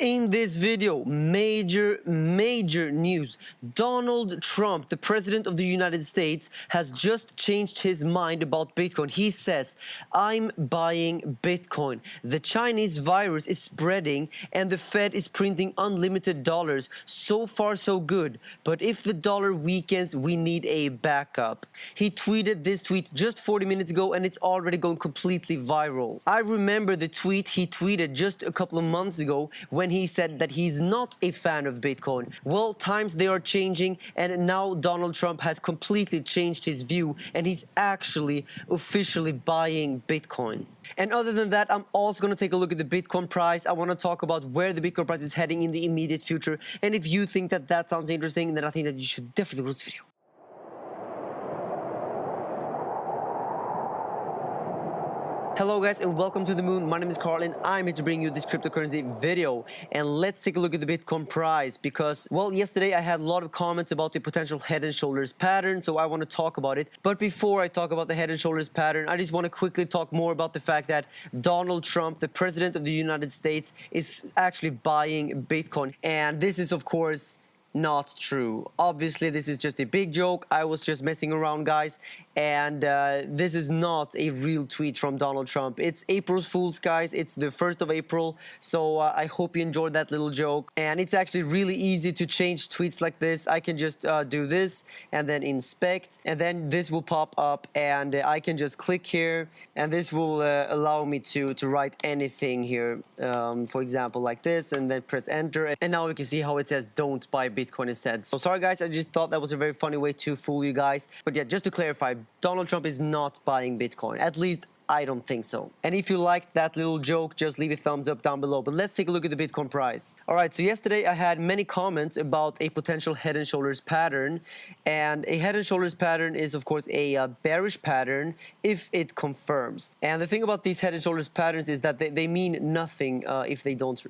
In this video, major news. Donald Trump, the president of the United States, has just changed his mind about Bitcoin. He says, I'm buying Bitcoin. The Chinese virus is spreading and the Fed is printing unlimited dollars. So far, so good. But if the dollar weakens, we need a backup. He tweeted this tweet just 40 minutes ago and it's already going completely viral. I remember the tweet he tweeted just a couple of months ago when he said that he's not a fan of Bitcoin. Well, times they are changing and now Donald Trump has completely changed his view and he's actually officially buying Bitcoin. And other than that, I'm also going to take a look at the Bitcoin price. I want to talk about where the Bitcoin price is heading in the immediate future. And if you think that that sounds interesting, then I think that you should definitely watch this video. Hello guys and welcome to the moon. My name is Carl and I'm here to bring you this cryptocurrency video. And let's take a look at the Bitcoin price because, well, yesterday I had a lot of comments about the potential head and shoulders pattern, so I want to talk about it. But before I talk about the head and shoulders pattern, I just want to quickly talk more about the fact that Donald Trump, the president of the United States, is actually buying Bitcoin. And this is, of course, not true. Obviously, this is just a big joke. I was just messing around, guys. And this is not a real tweet from Donald Trump. It's April Fool's, guys. It's the 1st of April. So I hope you enjoyed that little joke. And it's actually really easy to change tweets like this. I can just do this and then inspect. And then this will pop up and I can just click here. And this will allow me to write anything here. For example, like this, and then press enter. And now you can see how it says don't buy Bitcoin instead. So sorry guys, I just thought that was a very funny way to fool you guys. But yeah, just to clarify, Donald Trump is not buying Bitcoin. At least I don't think so. And if you liked that little joke, just leave a thumbs up down below. But let's take a look at the Bitcoin price. All right, so yesterday I had many comments about a potential head and shoulders pattern. And a head and shoulders pattern is, of course, a bearish pattern if it confirms. And the thing about these head and shoulders patterns is that they mean nothing if they don't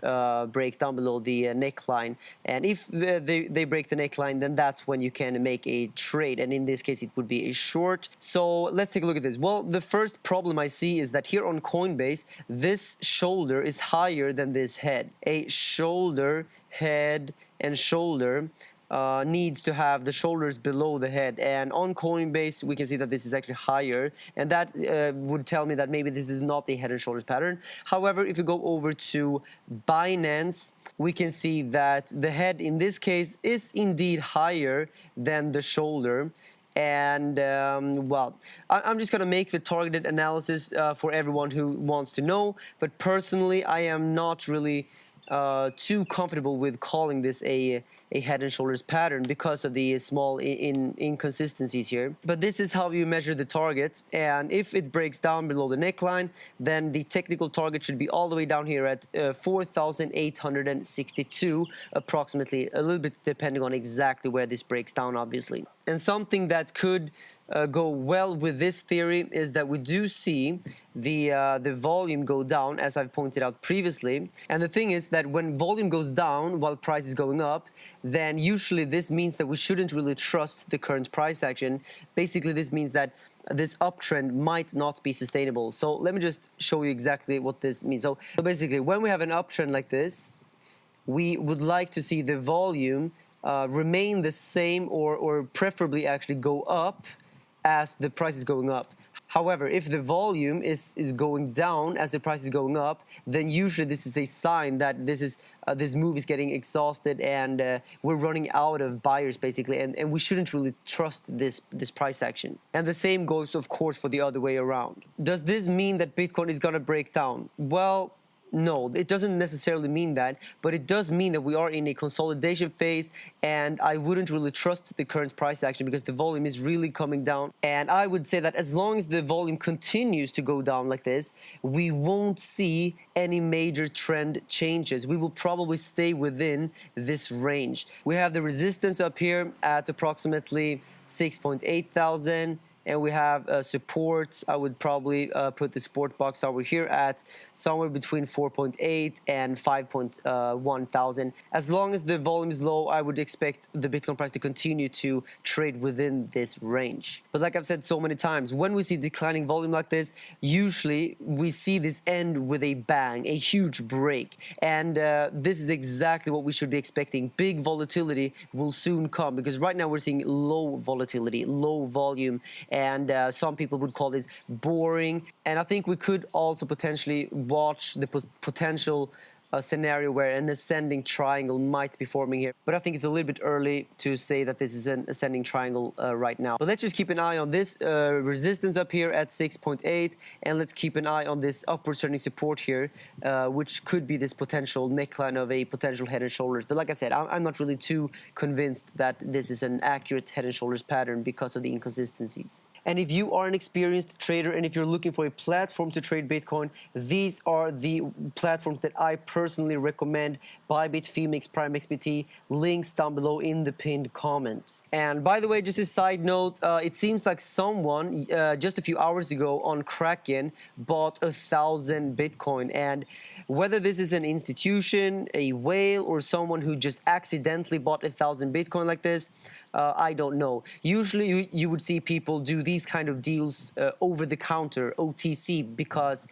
break down below the neckline. And if they break the neckline, then that's when you can make a trade. And in this case, it would be a short. So let's take a look at this. Well, the first problem I see is that here on Coinbase, this shoulder is higher than this head. A shoulder, head, and shoulder needs to have the shoulders below the head, and on Coinbase we can see that this is actually higher, and that would tell me that maybe this is not a head and shoulders pattern. However, if you go over to Binance, we can see that the head in this case is indeed higher than the shoulder. And well, I'm just gonna make the targeted analysis for everyone who wants to know, but personally I am not really too comfortable with calling this a head and shoulders pattern because of the small inconsistencies here. But this is how you measure the target, and if it breaks down below the neckline, then the technical target should be all the way down here at 4,862 approximately, a little bit depending on exactly where this breaks down, obviously. And something that could go well with this theory is that we do see the volume go down, as I've pointed out previously. And the thing is that when volume goes down while price is going up, then usually this means that we shouldn't really trust the current price action. Basically, this means that this uptrend might not be sustainable. So let me just show you exactly what this means. So basically, when we have an uptrend like this, we would like to see the volume remain the same or preferably actually go up as the price is going up. However, if the volume is going down as the price is going up, then usually this is a sign that this move is getting exhausted and we're running out of buyers, basically, and we shouldn't really trust this price action. And the same goes, of course, for the other way around. Does this mean that Bitcoin is gonna break down? Well, no, it doesn't necessarily mean that, but it does mean that we are in a consolidation phase, and I wouldn't really trust the current price action because the volume is really coming down. And I would say that as long as the volume continues to go down like this, we won't see any major trend changes. We will probably stay within this range. We have the resistance up here at approximately 6.8 thousand. and we have supports. I would probably put the support box over here at somewhere between 4.8 and 5.1 thousand. As long as the volume is low, I would expect the Bitcoin price to continue to trade within this range. But like I've said so many times, when we see declining volume like this, usually we see this end with a bang, a huge break. And this is exactly what we should be expecting. Big volatility will soon come, because right now we're seeing low volatility, low volume, and some people would call this boring. And I think we could also potentially watch the potential scenario where an ascending triangle might be forming here. But I think it's a little bit early to say that this is an ascending triangle right now. But let's just keep an eye on this resistance up here at 6.8, and let's keep an eye on this upward turning support here, which could be this potential neckline of a potential head and shoulders. But like I said, I'm not really too convinced that this is an accurate head and shoulders pattern because of the inconsistencies. And if you are an experienced trader and if you're looking for a platform to trade Bitcoin, these are the platforms that I personally recommend: Bybit, Phoenix, Prime XBT, links down below in the pinned comment. And by the way, just a side note, it seems like someone just a few hours ago on Kraken bought 1,000 Bitcoin. And whether this is an institution, a whale, or someone who just accidentally bought 1,000 Bitcoin like this, I don't know. Usually you would see people do these kind of deals over the counter, OTC, because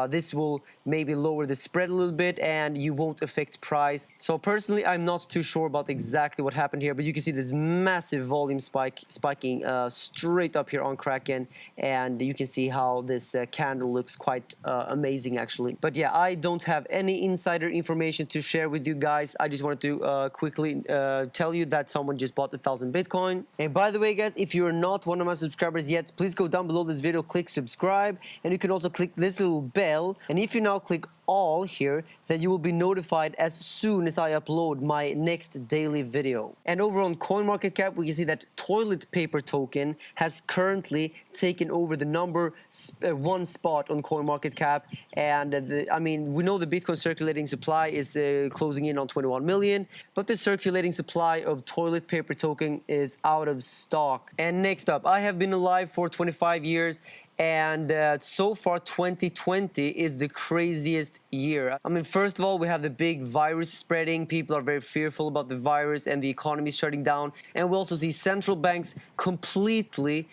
this will maybe lower the spread a little bit and you won't affect price. So personally, I'm not too sure about exactly what happened here, but you can see this massive volume spiking straight up here on Kraken, and you can see how this candle looks quite amazing actually. But yeah, I don't have any insider information to share with you guys. I just wanted to quickly tell you that someone just bought 1,000 Bitcoin. And by the way, guys, if you're not one of my subscribers yet, please go down below this video, click subscribe, and you can also click this little bell. And if you now click all here, then you will be notified as soon as I upload my next daily video. And over on CoinMarketCap, we can see that toilet paper token has currently taken over the number one spot on CoinMarketCap. And I mean, we know the Bitcoin circulating supply is closing in on 21 million, but the circulating supply of toilet paper token is out of stock. And next up, I have been alive for 25 years. And so far 2020 is the craziest year. I mean, first of all, we have the big virus spreading. People are very fearful about the virus and the economy shutting down. And we also see central banks completely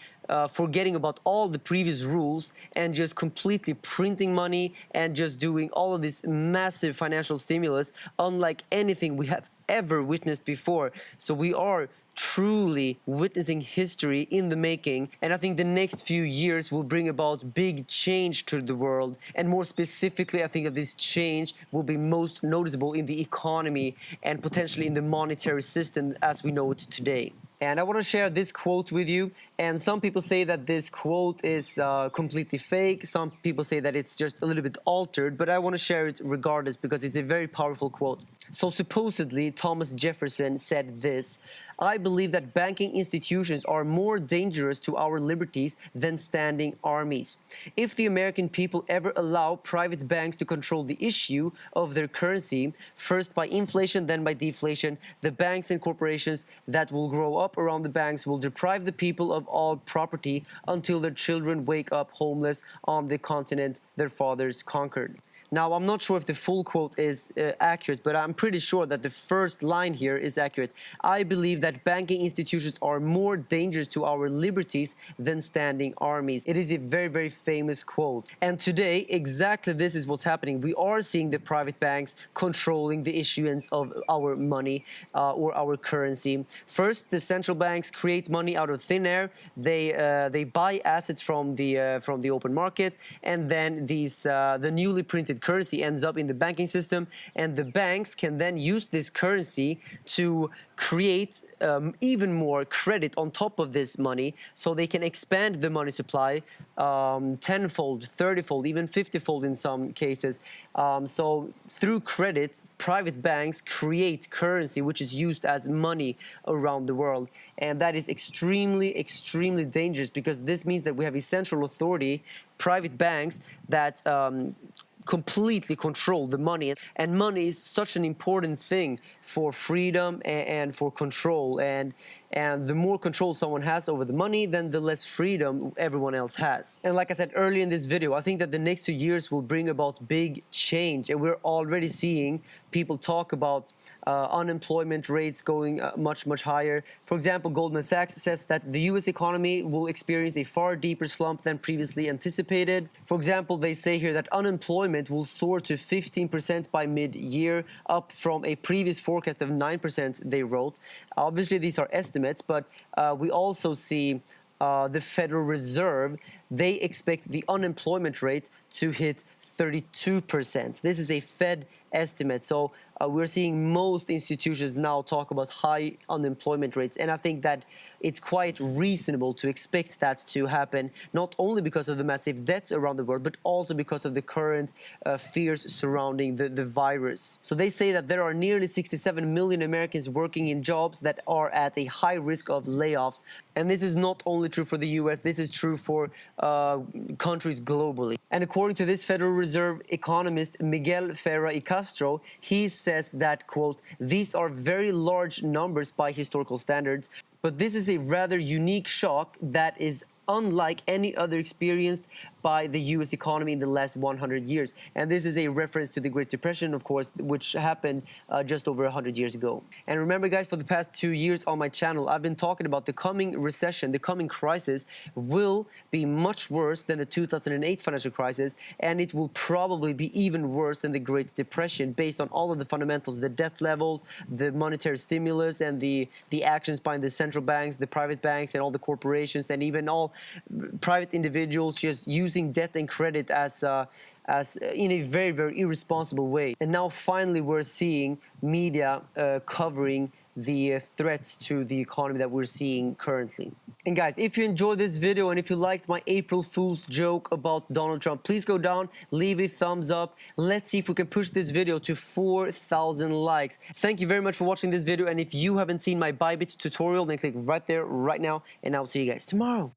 forgetting about all the previous rules and just completely printing money and just doing all of this massive financial stimulus, unlike anything we have ever witnessed before. So we are truly witnessing history in the making, and I think the next few years will bring about big change to the world. And more specifically, I think that this change will be most noticeable in the economy and potentially in the monetary system as we know it today. And I want to share this quote with you. And some people say that this quote is completely fake. Some people say that it's just a little bit altered. But I want to share it regardless because it's a very powerful quote. So supposedly, Thomas Jefferson said this: "I believe that banking institutions are more dangerous to our liberties than standing armies. If the American people ever allow private banks to control the issue of their currency, first by inflation, then by deflation, the banks and corporations that will grow up around the banks will deprive the people of all property until their children wake up homeless on the continent their fathers conquered." Now, I'm not sure if the full quote is accurate, but I'm pretty sure that the first line here is accurate. I believe that banking institutions are more dangerous to our liberties than standing armies. It is a very, very famous quote. And today, exactly this is what's happening. We are seeing the private banks controlling the issuance of our money or our currency. First, the central banks create money out of thin air. They buy assets from the open market, and then the newly printed currency ends up in the banking system, and the banks can then use this currency to create even more credit on top of this money, so they can expand the money supply tenfold, 30-fold, even 50-fold in some cases. So through credit, private banks create currency which is used as money around the world, and that is extremely, extremely dangerous, because this means that we have a central authority, private banks, that completely control the money. And money is such an important thing for freedom and for control. And the more control someone has over the money, then the less freedom everyone else has. And like I said earlier in this video, I think that the next 2 years will bring about big change. And we're already seeing people talk about unemployment rates going much higher. For example, Goldman Sachs says that the US economy will experience a far deeper slump than previously anticipated. For example, they say here that unemployment will soar to 15% by mid-year, up from a previous forecast of 9% they wrote. Obviously, these are estimates, but we also see the Federal Reserve, they expect the unemployment rate to hit 32%. This is a Fed estimate. So we're seeing most institutions now talk about high unemployment rates. And I think that it's quite reasonable to expect that to happen, not only because of the massive debts around the world, but also because of the current fears surrounding the virus. So they say that there are nearly 67 million Americans working in jobs that are at a high risk of layoffs. And this is not only true for the US, this is true for countries globally. And according to this Federal Reserve economist, Miguel Ferra y Castro, he says that, quote, "These are very large numbers by historical standards, but this is a rather unique shock that is unlike any other experienced by the US economy in the last 100 years. And this is a reference to the Great Depression, of course, which happened just over 100 years ago. And remember, guys, for the past 2 years on my channel, I've been talking about the coming recession, the coming crisis will be much worse than the 2008 financial crisis, and it will probably be even worse than the Great Depression based on all of the fundamentals, the debt levels, the monetary stimulus, and the actions by the central banks, the private banks, and all the corporations, and even all private individuals just using debt and credit as in a very irresponsible way. And now finally we're seeing media covering the threats to the economy that we're seeing currently. And guys, if you enjoyed this video and if you liked my April Fool's joke about Donald Trump, please go down, leave a thumbs up. Let's see if we can push this video to 4,000 likes. Thank you very much for watching this video, and if you haven't seen my Bybit tutorial, then click right there right now, and I'll see you guys tomorrow.